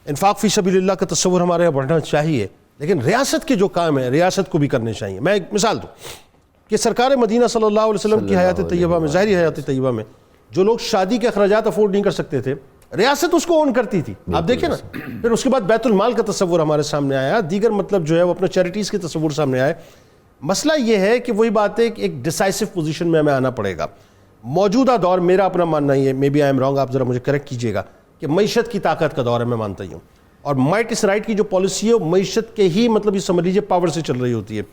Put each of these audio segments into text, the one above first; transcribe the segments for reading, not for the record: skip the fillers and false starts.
انفاق فی سبیل اللہ کا تصور ہمارے یہاں بڑھنا چاہیے، لیکن ریاست کے جو کام ہیں ریاست کو بھی کرنے چاہیے. میں ایک مثال دوں کہ سرکار مدینہ صلی اللہ علیہ وسلم کی حیات طیبہ میں، ظاہری حیات طیبہ میں جو لوگ شادی کے اخراجات افورڈ نہیں کر سکتے تھے، ریاست اس کو اون کرتی تھی. آپ دیکھیں نا، پھر اس کے بعد بیت المال کا تصور ہمارے سامنے آیا، دیگر مطلب جو ہے وہ اپنا چیریٹیز کے تصور سامنے آئے. مسئلہ یہ ہے کہ وہی بات ہے کہ ایک ڈیسائسو پوزیشن میں ہمیں آنا پڑے گا. موجودہ دور، میرا اپنا ماننا یہ ہے، maybe I am wrong, آپ ذرا مجھے کریکٹ کیجیے گا، کہ معیشت کی طاقت کا دور ہے، میں مانتا ہی ہوں. اور مائٹ اس رائٹ کی جو پالیسی ہے وہ معیشت کے ہی مطلب یہ سمجھ لیجیے پاور سے چل رہی ہوتی ہے.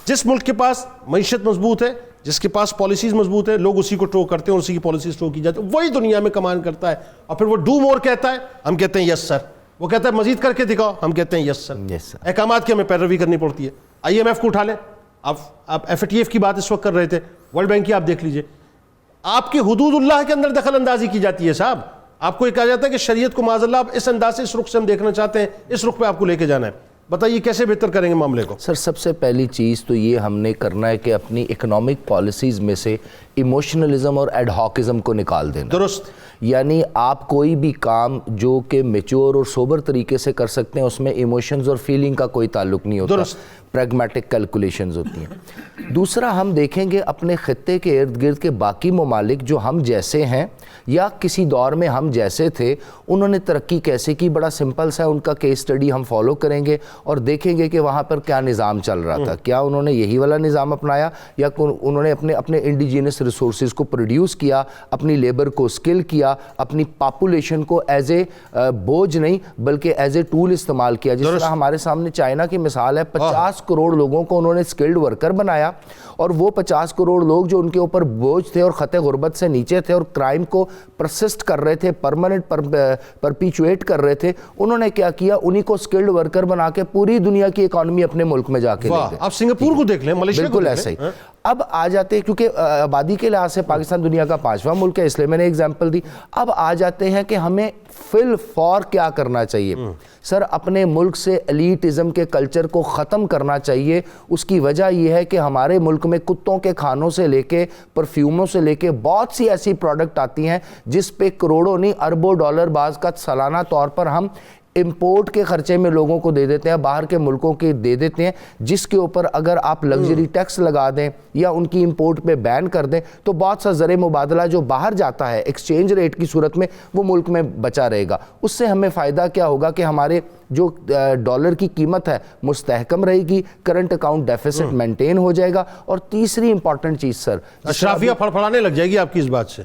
جس ملک کے پاس معیشت مضبوط ہے، جس کے پاس پالیسیز مضبوط ہے، لوگ اسی کو ٹرو کرتے ہیں اور اسی کی پالیسیز ٹرو کی جاتی ہے، وہی دنیا میں کمان کرتا ہے. اور پھر وہ ڈو مور کہتا ہے، ہم کہتے ہیں یس سر. وہ کہتا ہے مزید کر کے دکھاؤ، ہم کہتے ہیں یس سر. احکامات کی ہمیں پیروی کرنی پڑتی ہے. آئی ایم ایف کو اٹھا لیں، آپ ایف ٹی ایف کی بات اس وقت کر رہے تھے، ورلڈ بینک کی آپ دیکھ لیجئے. آپ کی حدود اللہ کے اندر دخل اندازی کی جاتی ہے صاحب. آپ کو یہ کہا جاتا ہے کہ شریعت کو معاذ اللہ آپ اس انداز سے، اس رخ سے ہم دیکھنا چاہتے ہیں، اس رخ پہ آپ کو لے کے جانا ہے. بتائیے کیسے بہتر کریں گے معاملے کو؟ سر سب سے پہلی چیز تو یہ ہم نے کرنا ہے کہ اپنی اکنامک پالیسیز میں سے ایموشنلزم اور ایڈ ہاکزم کو نکال دینا. درست. یعنی آپ کوئی بھی کام جو کہ میچور اور سوبر طریقے سے کر سکتے ہیں، اس میں ایموشنز اور فیلنگ کا کوئی تعلق نہیں ہوتا. درست. پریگمیٹک کیلکولیشنز ہوتی ہیں. دوسرا، ہم دیکھیں گے اپنے خطے کے ارد گرد کے باقی ممالک جو ہم جیسے ہیں یا کسی دور میں ہم جیسے تھے، انہوں نے ترقی کیسے کی. بڑا سمپل سا ان کا کیس سٹڈی ہم فالو کریں گے اور دیکھیں گے کہ وہاں پر کیا نظام چل رہا تھا. کیا انہوں نے یہی والا نظام اپنایا یا انہوں نے اپنے انڈیجینس ریسورسز کو پروڈیوس کیا، اپنی لیبر کو اسکل کیا، اپنی پاپولیشن کو ایز اے بوجھ نہیں بلکہ ایز اے ٹول استعمال کیا. جس طرح ہمارے سامنے چائنا کی مثال ہے، 50 کروڑ لوگوں کو انہوں نے اسکلڈ ورکر بنایا، اور وہ 50 کروڑ لوگ جو ان کے اوپر بوجھ تھے اور خطے غربت سے نیچے تھے اور کرائم کو پرسسٹ کر رہے تھے، پرماننٹ پرپیچویٹ کر رہے تھے، انہوں نے کیا کیا؟ انہی کو اسکلڈ ورکر بنا کے پوری دنیا کی اکانومی اپنے ملک میں جا کے لے گئے. آپ سنگاپور کو دیکھ لیں، ملیشیا کو بالکل ایسا ہی. اب آ جاتے ہیں، کیونکہ آبادی کے لحاظ سے پاکستان دنیا کا 5واں ملک ہے، اس لیے میں نے ایگزامپل دی. اب آ جاتے ہیں کہ ہمیں فی الفور کیا کرنا چاہیے. سر اپنے ملک سے ایلیٹزم کے کلچر کو ختم کرنا چاہیے. اس کی وجہ یہ ہے کہ ہمارے ملک میں کتوں کے کھانوں سے لے کے پرفیوموں سے لے کے بہت سی ایسی پروڈکٹ آتی ہیں جس پہ کروڑوں نہیں اربوں ڈالر بعض کا سالانہ طور پر ہم امپورٹ کے خرچے میں لوگوں کو دے دیتے ہیں، باہر کے ملکوں کے دے دیتے ہیں، جس کے اوپر اگر آپ لگژری ٹیکس لگا دیں یا ان کی امپورٹ پہ بین کر دیں تو بہت سا زر مبادلہ جو باہر جاتا ہے ایکسچینج ریٹ کی صورت میں وہ ملک میں بچا رہے گا. اس سے ہمیں فائدہ کیا ہوگا کہ ہمارے جو ڈالر کی قیمت ہے مستحکم رہے گی، کرنٹ اکاؤنٹ ڈیفیسٹ مینٹین ہو جائے گا. اور تیسری امپورٹنٹ چیز سر، اشرافیہ پھڑپھڑانے لگ جائے گی آپ کی اس بات سے.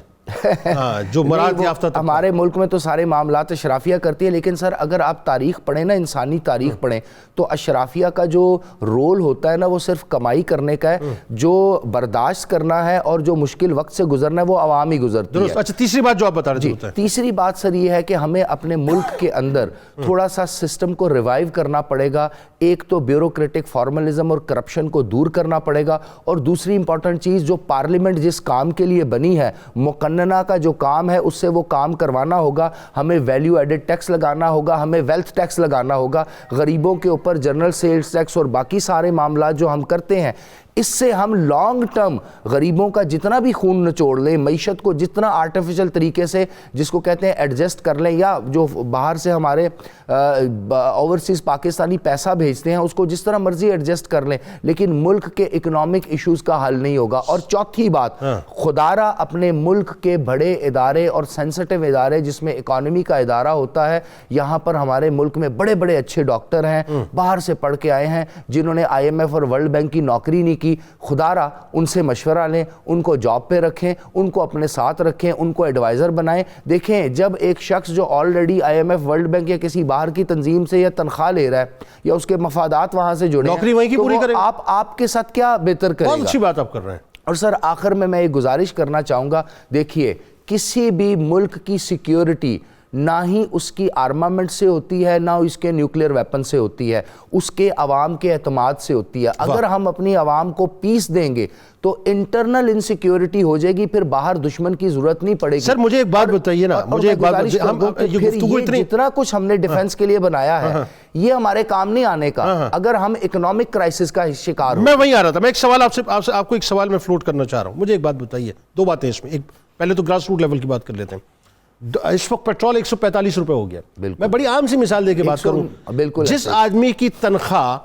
جو مراد یافتہ ہمارے ملک میں تو سارے معاملات اشرافیہ کرتی ہے، لیکن سر اگر آپ تاریخ پڑھیں نا، انسانی تاریخ پڑھیں، تو اشرافیہ کا جو رول ہوتا ہے نا وہ صرف کمائی کرنے کا ہے. جو برداشت کرنا ہے اور جو مشکل وقت سے گزرنا ہے وہ عوام ہی گزرتی ہے. اچھا، تیسری بات جو آپ بتا رہے تھے. تیسری بات سر یہ ہے کہ ہمیں اپنے ملک کے اندر تھوڑا سا سسٹم کو ریوائیو کرنا پڑے گا. ایک تو بیوروکریٹک فارملزم اور کرپشن کو دور کرنا پڑے گا، اور دوسری امپورٹنٹ چیز جو پارلیمنٹ جس کام کے لیے بنی ہے، مقننہ کا جو کام ہے اس سے وہ کام کروانا ہوگا. ہمیں ویلیو ایڈڈ ٹیکس لگانا ہوگا، ہمیں ویلتھ ٹیکس لگانا ہوگا، غریبوں کے اوپر جنرل سیلز ٹیکس اور باقی سارے معاملات جو ہم کرتے ہیں، اس سے ہم لانگ ٹرم غریبوں کا جتنا بھی خون نچوڑ لیں، معیشت کو جتنا آرٹیفیشل طریقے سے جس کو کہتے ہیں ایڈجسٹ کر لیں، یا جو باہر سے ہمارے اوورسیز پاکستانی پیسہ بھیجتے ہیں اس کو جس طرح مرضی ایڈجسٹ کر لیں، لیکن ملک کے اکنامک ایشوز کا حل نہیں ہوگا. اور چوتھی بات، خدارہ اپنے ملک کے بڑے ادارے اور سینسٹیو ادارے جس میں اکانومی کا ادارہ ہوتا ہے، یہاں پر ہمارے ملک میں بڑے بڑے اچھے ڈاکٹر ہیں، باہر سے پڑھ کے آئے ہیں جنہوں نے آئی ایم ایف اور ورلڈ بینک کی نوکری نہیں کی. خدارہ ان سے مشورہ لیں، ان کو جاب پہ رکھیں، ان کو اپنے ساتھ رکھیں، ان کو ایڈوائزر بنائیں. دیکھیں جب ایک شخص جو already I M F, world bank یا کسی باہر کی تنظیم سے یا تنخواہ لے رہا ہے یا اس کے مفادات وہاں سے جڑے ہیں، تو آپ کے ساتھ کیا بہتر کرے گا؟ بہت اچھی بات آپ کر رہے ہیں. اور سر آخر میں یہ گزارش کرنا چاہوں گا، دیکھیے کسی بھی ملک کی سیکیورٹی نہ ہی اس کی آرمامنٹ سے ہوتی ہے، نہ اس کے نیوکلیئر ویپن سے ہوتی ہے، اس کے عوام کے اعتماد سے ہوتی ہے. اگر ہم اپنی عوام کو پیس دیں گے تو انٹرنل انسیکیورٹی ہو جائے گی، پھر باہر دشمن کی ضرورت نہیں پڑے گی. سر مجھے ایک بات بتائیے نا، مجھے ایک بات بتائیے، جتنا کچھ ہم نے ڈیفنس کے لیے بنایا ہے یہ ہمارے کام نہیں آنے کا اگر ہم اکنامک کرائسس کا شکار ہو. میں وہیں آ رہا تھا. میں ایک سوال آپ کو ایک سوال میں فلوٹ کرنا چاہ رہا ہوں. مجھے ایک بات بتائیے، دو باتیں اس میں. ایک پہلے تو گراس روٹ لیول کی بات کر لیتے ہیں. اس وقت پیٹرول 145 روپے ہو گیا. بالکل. میں بڑی عام سی مثال دے کے بات کروں, بالکل جس آدمی کی تنخواہ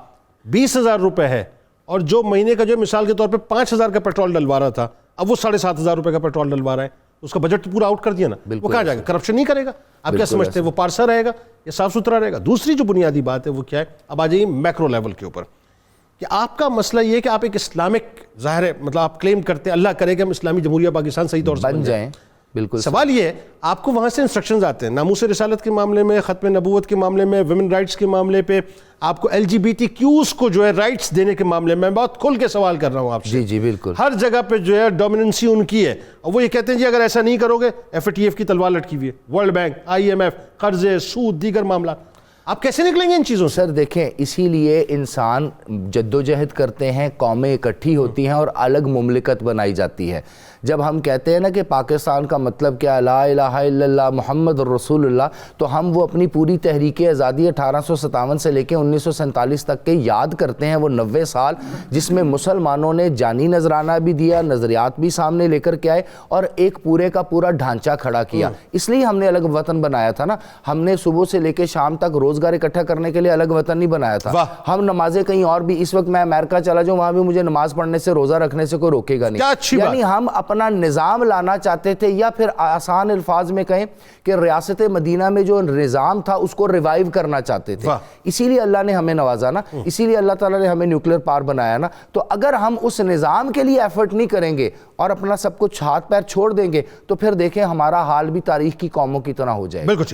20,000 روپے ہے اور جو مہینے کا جو مثال کے طور پہ 5,000 کا پیٹرول ڈلوا رہا تھا, اب وہ 7,500 روپے کا پیٹرول ڈلوا رہا ہے, اس کا بجٹ پورا آؤٹ کر دیا نا, وہ کہاں جائے گا؟ کرپشن نہیں کرے گا. آپ کیا سمجھتے ہیں وہ پارسا رہے گا یا صاف ستھرا رہے گا؟ دوسری جو بنیادی بات ہے وہ کیا ہے, اب آ جائیے میکرو لیول کے اوپر, کہ آپ کا مسئلہ یہ ہے کہ آپ ایک اسلامک, ظاہر ہے مطلب آپ کلیم کرتے ہیں, اللہ کرے کہ ہم اسلامی جمہوریہ پاکستان صحیح طور سے بن جائیں. بالکل. سوال یہ ہے, آپ کو وہاں سے انسٹرکشنز آتے ہیں ناموس رسالت کے معاملے میں, ختم نبوت کے معاملے میں, ویمن رائٹس کے معاملے پہ, آپ کو LGBTQs کو جو ہے رائٹس دینے کے معاملے میں. بہت کھل کے سوال کر رہا ہوں آپ سے. جی بالکل. ہر جگہ پہ جو ہے ڈومیننسی ان کی ہے, اور وہ یہ کہتے ہیں جی اگر ایسا نہیں کرو گے FATF کی تلوار لٹکی ہوئی ہے, ورلڈ بینک, IMF, قرضے, سود, دیگر معاملات. آپ کیسے نکلیں گے ان چیزوں سے؟ سر دیکھیں, اسی لیے انسان جدوجہد کرتے ہیں, قومیں اکٹھی ہوتی ہیں اور الگ مملکت بنائی جاتی ہے. جب ہم کہتے ہیں نا کہ پاکستان کا مطلب کیا, لا الہ الا اللہ محمد الرسول اللہ, تو ہم وہ اپنی پوری تحریک آزادی 1857 سے لے کے 1947 تک کے یاد کرتے ہیں, وہ 90 سال جس میں مسلمانوں نے جانی نذرانہ بھی دیا, نظریات بھی سامنے لے کر کے آئے اور ایک پورے کا پورا ڈھانچہ کھڑا کیا. اس لیے ہم نے الگ وطن بنایا تھا نا. ہم نے صبح سے لے کے شام تک روزگار اکٹھا کرنے کے لیے الگ وطن نہیں بنایا تھا. ہم نمازیں کہیں اور بھی, اس وقت میں امریکہ چلا جاؤں وہاں بھی مجھے نماز پڑھنے سے, روزہ رکھنے سے کوئی روکے گا نہیں. یعنی ہم اپنا نظام لانا چاہتے تھے, یا پھر آسان الفاظ میں کہیں کہ ریاست مدینہ میں جو نظام تھا اس کو ریوائیو کرنا چاہتے تھے. اسی لیے اللہ نے ہمیں نوازا نا, اسی لیے اللہ تعالیٰ نے ہمیں نیوکلیر پاور بنایا نا. تو اگر ہم اس نظام کے لیے ایفرٹ نہیں کریں گے اور اپنا سب کچھ ہاتھ پیر چھوڑ دیں گے, تو پھر دیکھیں ہمارا حال بھی تاریخ کی قوموں کی طرح ہو جائے گا. بالکل.